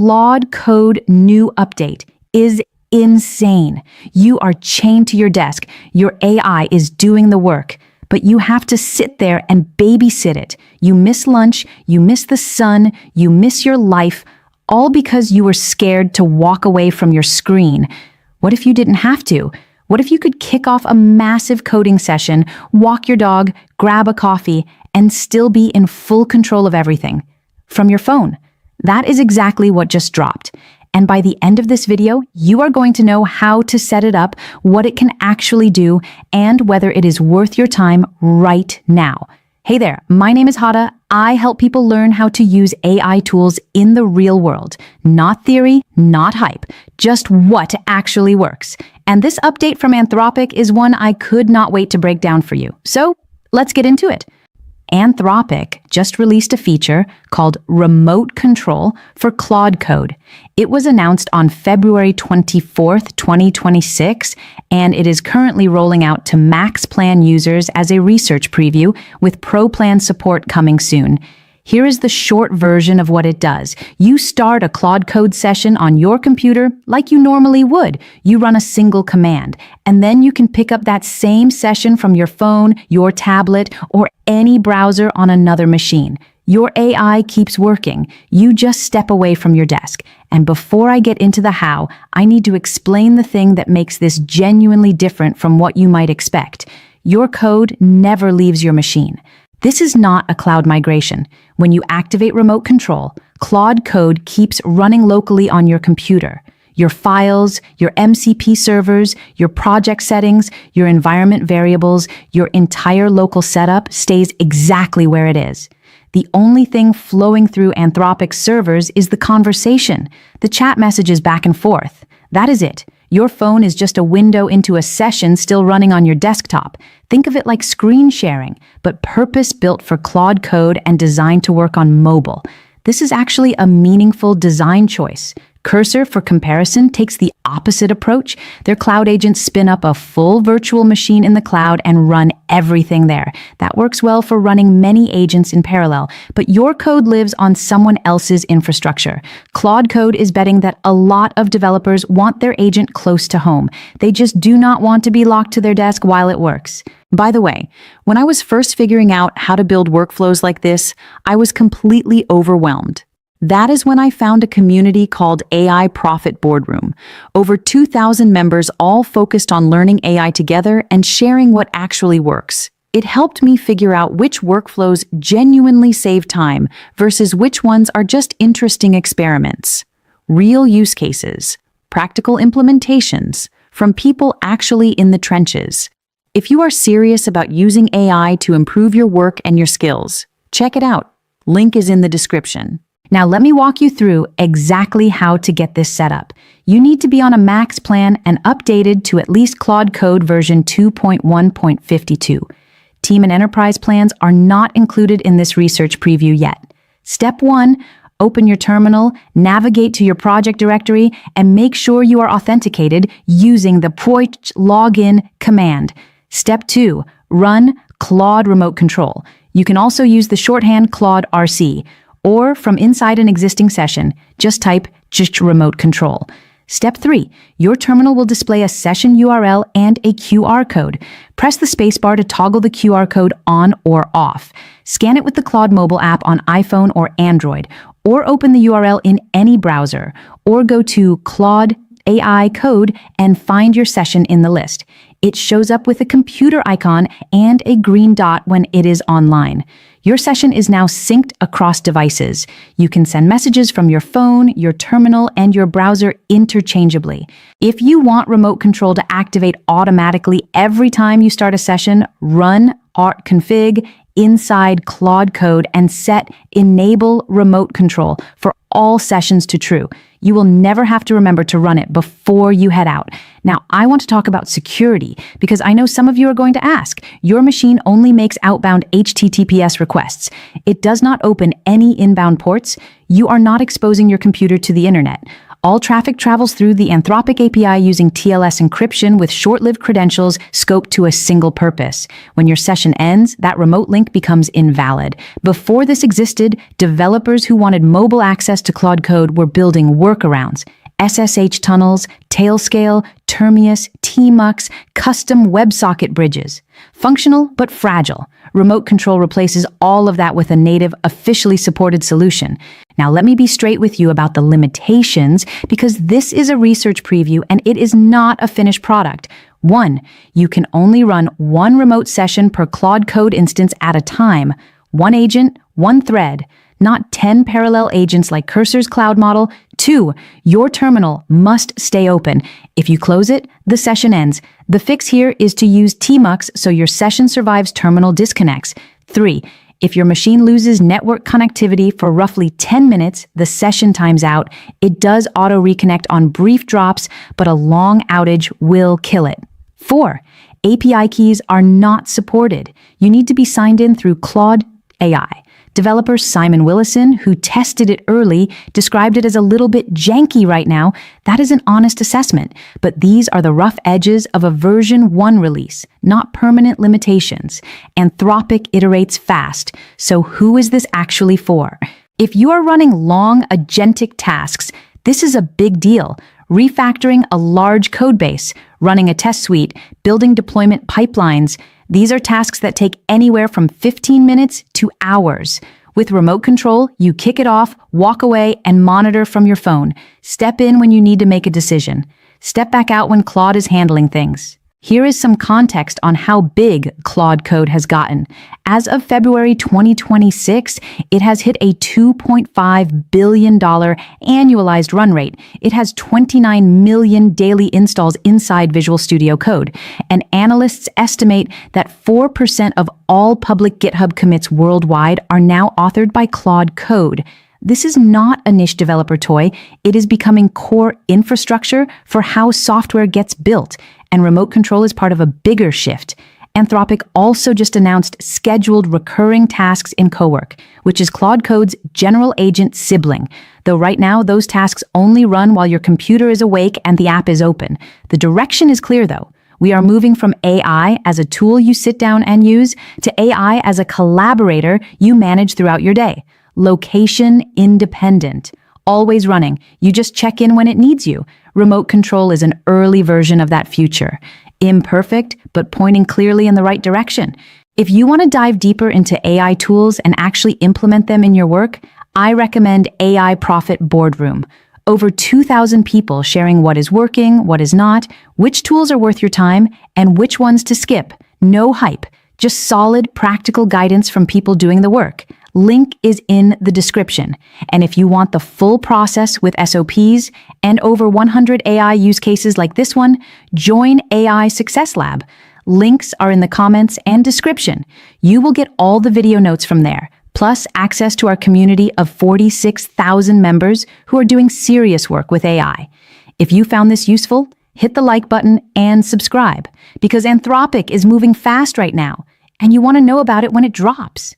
Claude Code new update is insane. You are chained to your desk. Your AI is doing the work, but you have to sit there and babysit it. You miss lunch, you miss the sun, you miss your life, all because you were scared to walk away from your screen. What if you didn't have to? What if you could kick off a massive coding session, walk your dog, grab a coffee, and still be in full control of everything? From your phone. That is exactly what just dropped. And by the end of this video, you are going to know how to set it up, what it can actually do, and whether it is worth your time right now. Hey there, my name is Hada. I help people learn how to use AI tools in the real world. Not theory, not hype, just what actually works. And this update from Anthropic is one I could not wait to break down for you. So let's get into it. Anthropic just released a feature called Remote Control for Claude Code. It was announced on February 24th, 2026, and it is currently rolling out to Max Plan users as a research preview, with Pro Plan support coming soon. Here is the short version of what it does. You start a Claude Code session on your computer like you normally would. You run a single command, and then you can pick up that same session from your phone, your tablet, or any browser on another machine. Your AI keeps working. You just step away from your desk. And before I get into the how, I need to explain the thing that makes this genuinely different from what you might expect. Your code never leaves your machine. This is not a cloud migration. When you activate remote control, Claude Code keeps running locally on your computer. Your files, your MCP servers, your project settings, your environment variables, your entire local setup stays exactly where it is. The only thing flowing through Anthropic's servers is the conversation, the chat messages back and forth. That is it. Your phone is just a window into a session still running on your desktop. Think of it like screen sharing, but purpose-built for Claude Code and designed to work on mobile. This is actually a meaningful design choice. Cursor, for comparison, takes the opposite approach. Their cloud agents spin up a full virtual machine in the cloud and run everything there. That works well for running many agents in parallel, but your code lives on someone else's infrastructure. Claude Code is betting that a lot of developers want their agent close to home. They just do not want to be locked to their desk while it works. By the way, when I was first figuring out how to build workflows like this, I was completely overwhelmed. That is when I found a community called AI Profit Boardroom. Over 2,000 members all focused on learning AI together and sharing what actually works. It helped me figure out which workflows genuinely save time versus which ones are just interesting experiments. Real use cases, practical implementations, from people actually in the trenches. If you are serious about using AI to improve your work and your skills, check it out. Link is in the description. Now let me walk you through exactly how to get this set up. You need to be on a Max plan and updated to at least Claude Code version 2.1.52. Team and enterprise plans are not included in this research preview yet. Step 1, open your terminal, navigate to your project directory, and make sure you are authenticated using the login command. Step 2, run Claude Remote Control. You can also use the shorthand Claude RC, or from inside an existing session, just type remote control. Step 3, your terminal will display a session URL and a QR code. Press the spacebar to toggle the QR code on or off. Scan it with the Claude mobile app on iPhone or Android, or open the URL in any browser, or go to Claude AI Code and find your session in the list. It shows up with a computer icon and a green dot when it is online. Your session is now synced across devices. You can send messages from your phone, your terminal, and your browser interchangeably. If you want remote control to activate automatically every time you start a session, run config inside Claude Code and set Enable Remote Control for all sessions to true. You will never have to remember to run it before you head out. Now, I want to talk about security because I know some of you are going to ask. Your machine only makes outbound HTTPS requests. It does not open any inbound ports. You are not exposing your computer to the internet. All traffic travels through the Anthropic API using TLS encryption with short-lived credentials scoped to a single purpose. When your session ends, that remote link becomes invalid. Before this existed, developers who wanted mobile access to Claude Code were building workarounds. SSH tunnels, Tailscale, Termius, TMUX, custom WebSocket bridges. Functional but fragile. Remote control replaces all of that with a native, officially supported solution. Now let me be straight with you about the limitations, because this is a research preview and it is not a finished product. 1. You can only run one remote session per Claude Code instance at a time. One agent, one thread. Not 10 parallel agents like Cursor's cloud model. 2, your terminal must stay open. If you close it, the session ends. The fix here is to use TMUX so your session survives terminal disconnects. 3, if your machine loses network connectivity for roughly 10 minutes, the session times out. It does auto-reconnect on brief drops, but a long outage will kill it. 4, API keys are not supported. You need to be signed in through Claude AI. Developer Simon Willison, who tested it early, described it as a little bit janky right now. That is an honest assessment, but these are the rough edges of a version 1 release, not permanent limitations. Anthropic iterates fast, so who is this actually for? If you are running long agentic tasks, this is a big deal. Refactoring a large codebase, running a test suite, building deployment pipelines. These are tasks that take anywhere from 15 minutes to hours. With remote control, you kick it off, walk away, and monitor from your phone. Step in when you need to make a decision. Step back out when Claude is handling things. Here is some context on how big Claude Code has gotten. As of February 2026, it has hit a $2.5 billion annualized run rate. It has 29 million daily installs inside Visual Studio Code. And analysts estimate that 4% of all public GitHub commits worldwide are now authored by Claude Code. This is not a niche developer toy. It is becoming core infrastructure for how software gets built, and remote control is part of a bigger shift. Anthropic also just announced scheduled recurring tasks in Cowork, which is Claude Code's general agent sibling. Though right now, those tasks only run while your computer is awake and the app is open. The direction is clear, though. We are moving from AI as a tool you sit down and use to AI as a collaborator you manage throughout your day. Location independent. Always running. You just check in when it needs you. Remote control is an early version of that future. Imperfect, but pointing clearly in the right direction. If you want to dive deeper into AI tools and actually implement them in your work, I recommend AI Profit Boardroom. Over 2,000 people sharing what is working, what is not, which tools are worth your time, and which ones to skip. No hype, just solid, practical guidance from people doing the work. Link is in the description. And if you want the full process with SOPs and over 100 AI use cases like this one, join AI Success Lab. Links are in the comments and description. You will get all the video notes from there, plus access to our community of 46,000 members who are doing serious work with AI. If you found this useful, hit the like button and subscribe, because Anthropic is moving fast right now, and you want to know about it when it drops.